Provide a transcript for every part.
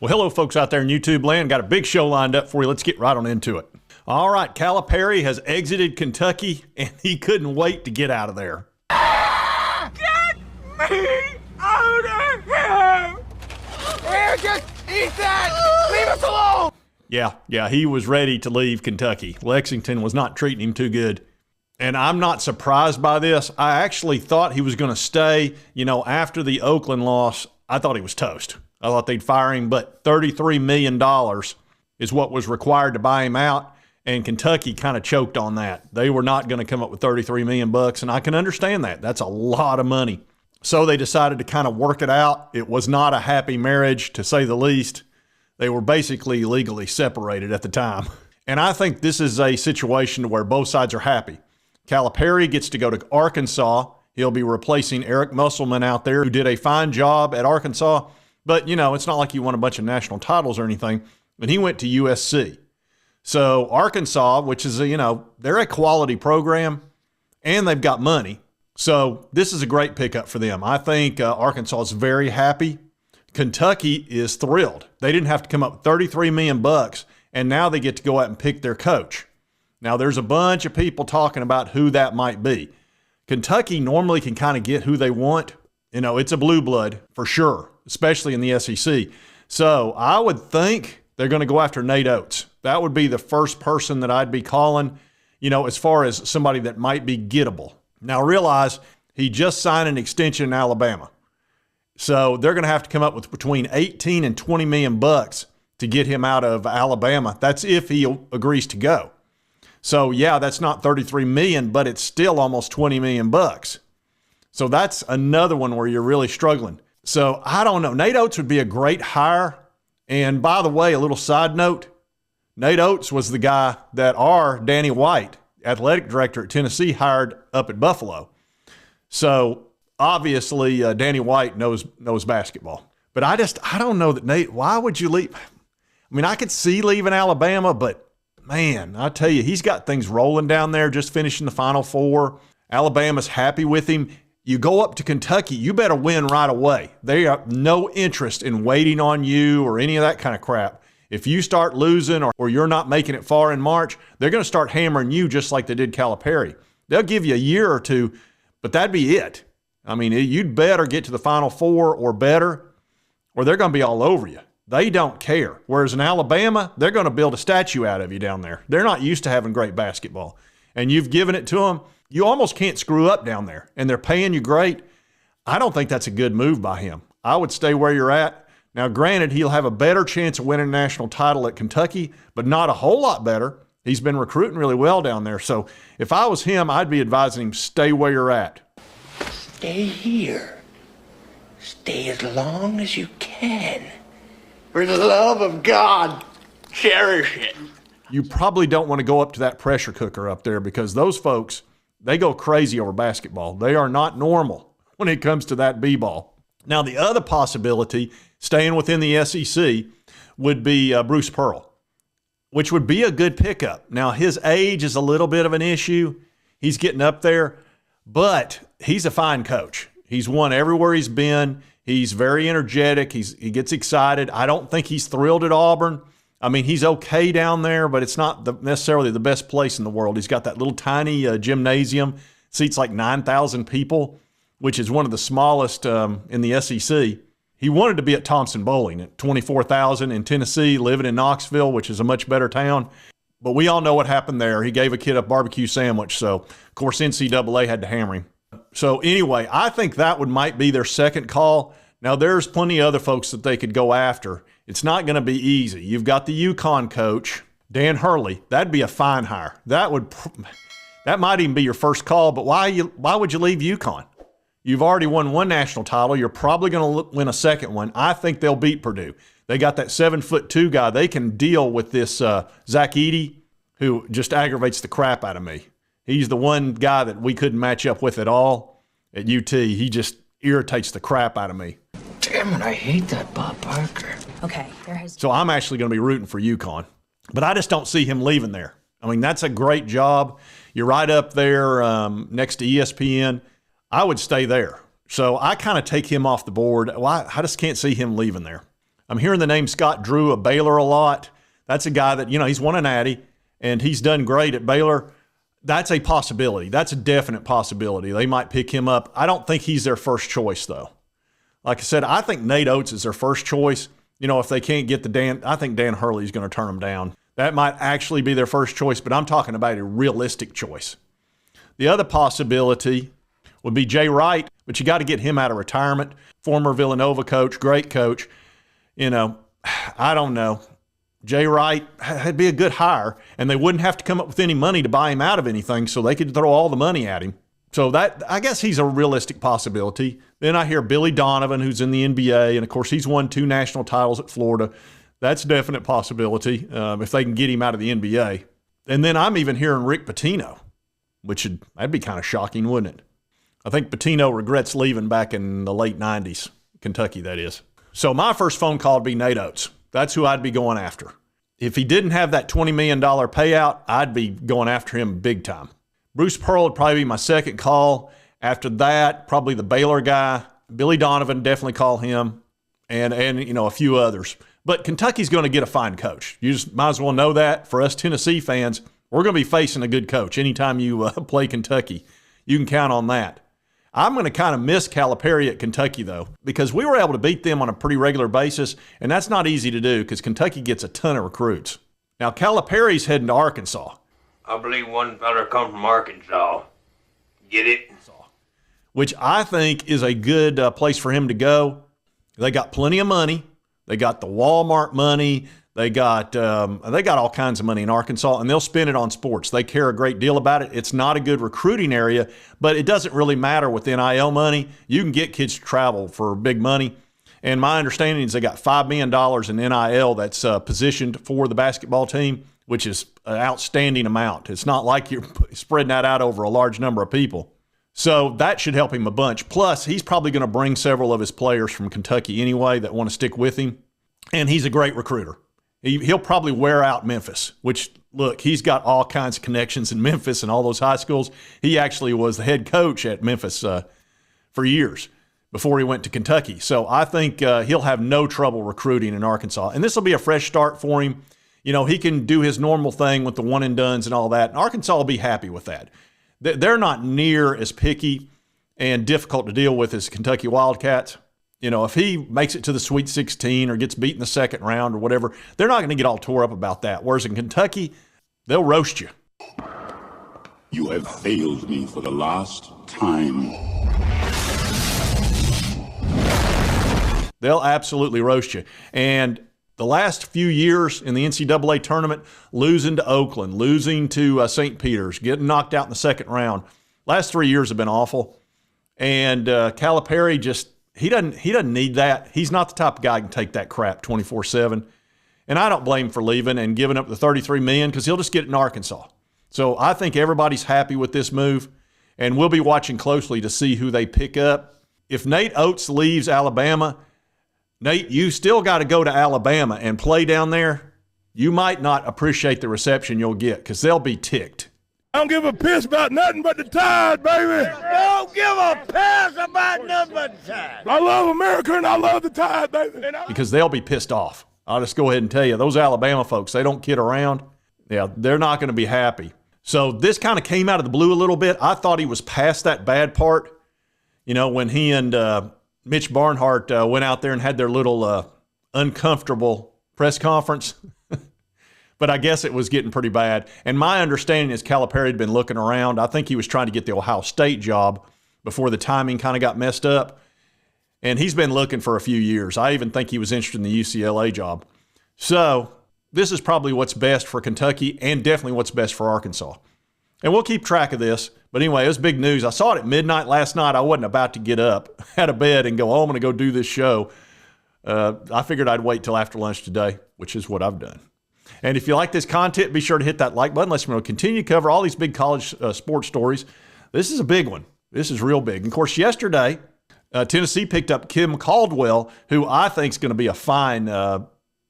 Well, hello, folks out there in YouTube land. Got a big show lined up for you. Let's get right on into it. All right, Calipari has exited Kentucky, and he couldn't wait to get out of there. Get me out of here! Here, just eat that! Leave us alone! Yeah, he was ready to leave Kentucky. Lexington was not treating him too good. And I'm not surprised by this. I actually thought he was going to stay. You know, after the Oakland loss, I thought he was toast. I thought they'd fire him, but $33 million is what was required to buy him out, and Kentucky kind of choked on that. They were not going to come up with $33 million, and I can understand that. That's a lot of money. So they decided to kind of work it out. It was not a happy marriage, to say the least. They were basically legally separated at the time. And I think this is a situation where both sides are happy. Calipari gets to go to Arkansas. He'll be replacing Eric Musselman out there, who did a fine job at Arkansas. But, you know, it's not like he won a bunch of national titles or anything. And he went to USC. So Arkansas, which is, they're a quality program, and they've got money. So this is a great pickup for them. I think Arkansas is very happy. Kentucky is thrilled. They didn't have to come up with $33 million, and now they get to go out and pick their coach. Now, there's a bunch of people talking about who that might be. Kentucky normally can kind of get who they want. You know, it's a blue blood for sure, especially in the SEC. So I would think they're going to go after Nate Oates. That would be the first person that I'd be calling, as far as somebody that might be gettable. Now, realize he just signed an extension in Alabama. So they're going to have to come up with between 18 and 20 million bucks to get him out of Alabama. That's if he agrees to go. So yeah, that's not 33 million, but it's still almost 20 million bucks. So that's another one where you're really struggling. So I don't know. Nate Oates would be a great hire. And by the way, a little side note, Nate Oates was the guy that our Danny White, athletic director at Tennessee, hired up at Buffalo. So obviously Danny White knows basketball. But I don't know that Nate, why would you leave? I mean, I could see leaving Alabama, but man, I tell you, he's got things rolling down there, just finishing the Final Four. Alabama's happy with him. You go up to Kentucky, you better win right away. They have no interest in waiting on you or any of that kind of crap. If you start losing or you're not making it far in March, they're going to start hammering you just like they did Calipari. They'll give you a year or two, but that'd be it. I mean, you'd better get to the Final Four or better, or they're going to be all over you. They don't care. Whereas in Alabama, they're going to build a statue out of you down there. They're not used to having great basketball. And you've given it to them. You almost can't screw up down there. And they're paying you great. I don't think that's a good move by him. I would stay where you're at. Now, granted, he'll have a better chance of winning a national title at Kentucky, but not a whole lot better. He's been recruiting really well down there. So if I was him, I'd be advising him, stay where you're at. Stay here. Stay as long as you can. For the love of God, cherish it. You probably don't want to go up to that pressure cooker up there because those folks, they go crazy over basketball. They are not normal when it comes to that b-ball. Now, the other possibility, staying within the SEC, would be Bruce Pearl, which would be a good pickup. Now, his age is a little bit of an issue. He's getting up there, but he's a fine coach. He's won everywhere he's been. He's very energetic. He gets excited. I don't think he's thrilled at Auburn. I mean, he's okay down there, but it's not necessarily the best place in the world. He's got that little tiny gymnasium, seats like 9,000 people, which is one of the smallest in the SEC. He wanted to be at Thompson Bowling at 24,000 in Tennessee, living in Knoxville, which is a much better town. But we all know what happened there. He gave a kid a barbecue sandwich, so of course NCAA had to hammer him. So anyway, I think that might be their second call. Now, there's plenty of other folks that they could go after. It's not going to be easy. You've got the UConn coach, Dan Hurley. That'd be a fine hire. That might even be your first call, but why would you leave UConn? You've already won one national title. You're probably going to win a second one. I think they'll beat Purdue. They got that 7'2" guy. They can deal with this Zach Edey, who just aggravates the crap out of me. He's the one guy that we couldn't match up with at all at UT. He just irritates the crap out of me. Damn it, I hate that Bob Parker. Okay, So I'm actually going to be rooting for UConn. But I just don't see him leaving there. I mean, that's a great job. You're right up there next to ESPN. I would stay there. So I kind of take him off the board. Well, I just can't see him leaving there. I'm hearing the name Scott Drew of Baylor a lot. That's a guy that, he's won a natty, and he's done great at Baylor. That's a possibility. That's a definite possibility. They might pick him up. I don't think he's their first choice, though. Like I said, I think Nate Oates is their first choice. If they can't get I think Dan Hurley's going to turn them down. That might actually be their first choice, but I'm talking about a realistic choice. The other possibility would be Jay Wright, but you got to get him out of retirement. Former Villanova coach, great coach. I don't know. Jay Wright would be a good hire, and they wouldn't have to come up with any money to buy him out of anything, so they could throw all the money at him. So I guess he's a realistic possibility. Then I hear Billy Donovan, who's in the NBA, and of course he's won 2 national titles at Florida. That's a definite possibility if they can get him out of the NBA. And then I'm even hearing Rick Pitino, that'd be kind of shocking, wouldn't it? I think Pitino regrets leaving back in the late 90s, Kentucky, that is. So my first phone call would be Nate Oates. That's who I'd be going after. If he didn't have that $20 million payout, I'd be going after him big time. Bruce Pearl would probably be my second call. After that, probably the Baylor guy. Billy Donovan, definitely call him, and a few others. But Kentucky's going to get a fine coach. You just might as well know that. For us Tennessee fans, we're going to be facing a good coach anytime you play Kentucky. You can count on that. I'm going to kind of miss Calipari at Kentucky, though, because we were able to beat them on a pretty regular basis, and that's not easy to do because Kentucky gets a ton of recruits. Now, Calipari's heading to Arkansas. I believe one fella come from Arkansas. Get it? Which I think is a good place for him to go. They got plenty of money. They got the Walmart money. They got all kinds of money in Arkansas, and they'll spend it on sports. They care a great deal about it. It's not a good recruiting area, but it doesn't really matter with NIL money. You can get kids to travel for big money. And my understanding is they got $5 million in NIL that's positioned for the basketball team, which is an outstanding amount. It's not like you're spreading that out over a large number of people. So that should help him a bunch. Plus, he's probably going to bring several of his players from Kentucky anyway that want to stick with him. And he's a great recruiter. He'll probably wear out Memphis, which, look, he's got all kinds of connections in Memphis and all those high schools. He actually was the head coach at Memphis for years before he went to Kentucky. So I think he'll have no trouble recruiting in Arkansas. And this will be a fresh start for him. He can do his normal thing with the one-and-dones and all that. And Arkansas will be happy with that. They're not near as picky and difficult to deal with as Kentucky Wildcats. If he makes it to the Sweet 16 or gets beat in the second round or whatever, they're not going to get all tore up about that. Whereas in Kentucky, they'll roast you. You have failed me for the last time. They'll absolutely roast you. And the last few years in the NCAA tournament, losing to Oakland, losing to St. Peter's, getting knocked out in the second round, last 3 years have been awful. And Calipari he doesn't need that. He's not the type of guy who can take that crap 24/7. And I don't blame him for leaving and giving up the $33 million because he'll just get it in Arkansas. So I think everybody's happy with this move, and we'll be watching closely to see who they pick up. If Nate Oates leaves Alabama, Nate, you still got to go to Alabama and play down there. You might not appreciate the reception you'll get because they'll be ticked. I don't give a piss about nothing but the Tide, baby. Don't give a piss about nothing but the Tide. I love America and I love the Tide, baby. Because they'll be pissed off. I'll just go ahead and tell you, those Alabama folks, they don't kid around. Yeah, they're not going to be happy. So this kind of came out of the blue a little bit. I thought he was past that bad part, when he and Mitch Barnhart went out there and had their little uncomfortable press conference. But I guess it was getting pretty bad. And my understanding is Calipari had been looking around. I think he was trying to get the Ohio State job before the timing kind of got messed up. And he's been looking for a few years. I even think he was interested in the UCLA job. So this is probably what's best for Kentucky and definitely what's best for Arkansas. And we'll keep track of this. But anyway, it was big news. I saw it at midnight last night. I wasn't about to get up out of bed and go, I'm going to go do this show. I figured I'd wait till after lunch today, which is what I've done. And if you like this content, be sure to hit that like button. Let's continue to cover all these big college sports stories. This is a big one. This is real big. And of course, yesterday, Tennessee picked up Kim Caldwell, who I think is going to be a fine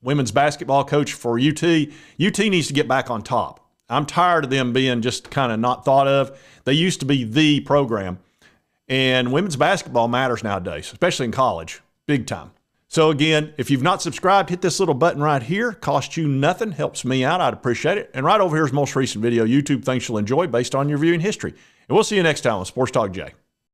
women's basketball coach for UT. UT needs to get back on top. I'm tired of them being just kind of not thought of. They used to be the program. And women's basketball matters nowadays, especially in college, big time. So again, if you've not subscribed, hit this little button right here. Costs you nothing, helps me out. I'd appreciate it. And right over here is most recent video YouTube thinks you'll enjoy based on your viewing history. And we'll see you next time on Sports Talk Jay.